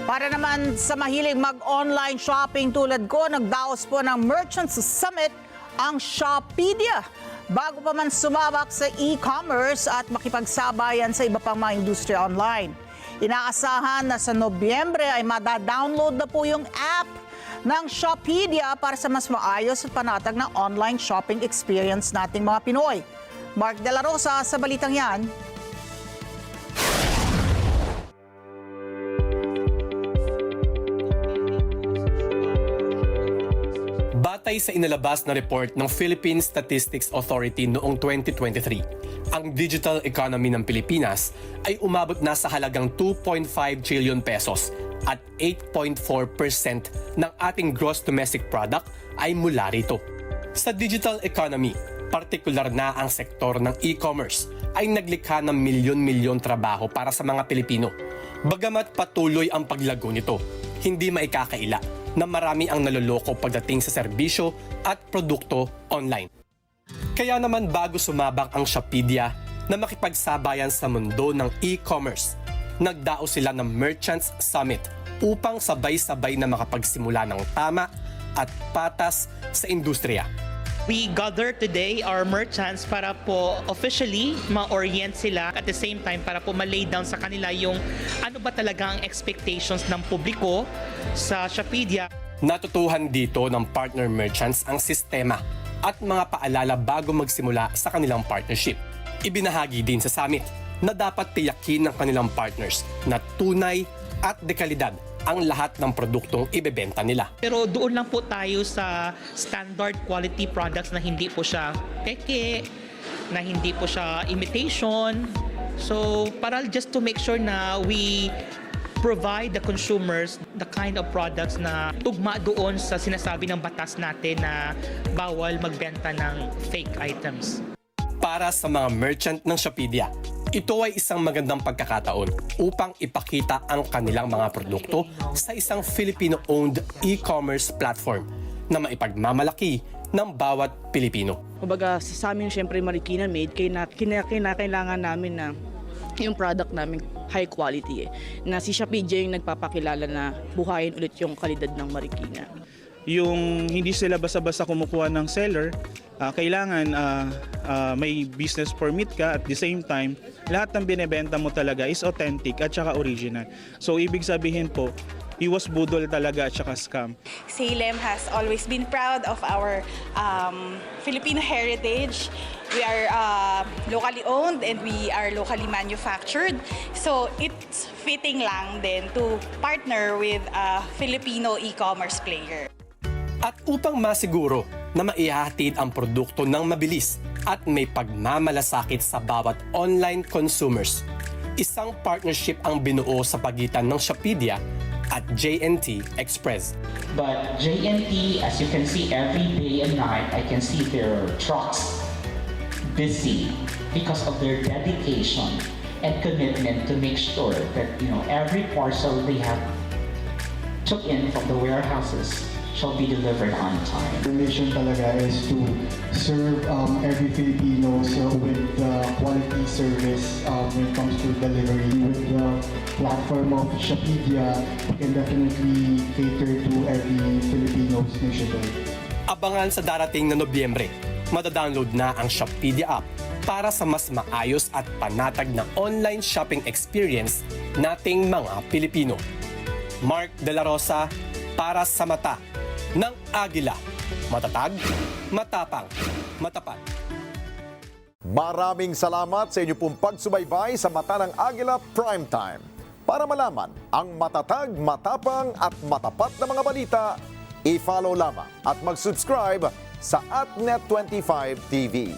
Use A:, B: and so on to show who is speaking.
A: Para naman sa mahilig mag-online shopping tulad ko, nagdaos po ng Merchants Summit ang Shoppedia. Bago pa man sumabak sa e-commerce at makipagsabayan sa iba pang mga industriya online. Inaasahan na sa Nobyembre ay madadownload na po yung app ng Shoppedia para sa mas maayos at panatag na online shopping experience nating mga Pinoy. Mark De La Rosa sa balitang yan.
B: Batay sa inalabas na report ng Philippine Statistics Authority noong 2023, ang digital economy ng Pilipinas ay umabot na sa halagang 2.5 trillion pesos at 8.4% ng ating gross domestic product ay mula rito. Sa digital economy, partikular na ang sektor ng e-commerce ay naglikha ng milyon-milyon trabaho para sa mga Pilipino. Bagamat patuloy ang paglago nito, hindi maikakaila na marami ang naloloko pagdating sa serbisyo at produkto online. Kaya naman bago sumabak ang Shoppedia na makipagsabayan sa mundo ng e-commerce, nagdao sila ng Merchants Summit upang sabay-sabay na makapagsimula ng tama at patas sa industriya.
C: We gather today our merchants para po officially ma-orient sila at the same time para po ma-lay down sa kanila yung ano ba talaga ang expectations ng publiko sa Shoppedia.
B: Natutuhan dito ng partner merchants ang sistema at mga paalala bago magsimula sa kanilang partnership. Ibinahagi din sa summit na dapat tiyakin ng kanilang partners na tunay at dekalidad ang lahat ng produktong ibebenta nila.
C: Pero doon lang po tayo sa standard quality products na hindi po siya peke, na hindi po siya imitation. So para just to make sure na we provide the consumers the kind of products na tugma doon sa sinasabi ng batas natin na bawal magbenta ng fake items.
B: Para sa mga merchant ng Shoppedia, ito ay isang magandang pagkakataon upang ipakita ang kanilang mga produkto sa isang Filipino-owned e-commerce platform na maipagmamalaki ng bawat Pilipino.
D: Kumbaga sa amin syempre Marikina made, kailangan namin na yung product namin high quality na si Shoppedia yung nagpapakilala na buhayin ulit yung kalidad ng Marikina.
E: Yung hindi sila basta-basta kumukuha ng seller, kailangan may business permit ka at the same time, lahat ng binebenta mo talaga is authentic at saka original. So ibig sabihin po, iwas budol talaga at saka scam.
F: Salem has always been proud of our Filipino heritage. We are locally owned and we are locally manufactured. So it's fitting lang din to partner with a Filipino e-commerce player.
B: At upang masiguro na maihahatid ang produkto ng mabilis at may pagmamalasakit sa bawat online consumers, isang partnership ang binuo sa pagitan ng Shoppedia at J&T Express.
G: But J&T, as you can see every day and night, I can see their trucks busy because of their dedication and commitment to make sure that every parcel they have took in from the warehouses shall be delivered on time.
H: The mission talaga is to serve every Filipino with quality service when it comes to delivery. With the platform of Shoppedia, we can definitely cater to every Filipino's nationwide.
B: Abangan sa darating na Nobyembre, madadownload na ang Shoppedia app para sa mas maayos at panatag na online shopping experience nating mga Pilipino. Mark De La Rosa para sa mata ng Agila. Matatag, matapang, matapat.
I: Maraming salamat sa inyo pong pagsubaybay sa Mata ng Agila Primetime. Para malaman ang matatag, matapang at matapat na mga balita, i-follow lamang at mag-subscribe sa AtNet25 TV.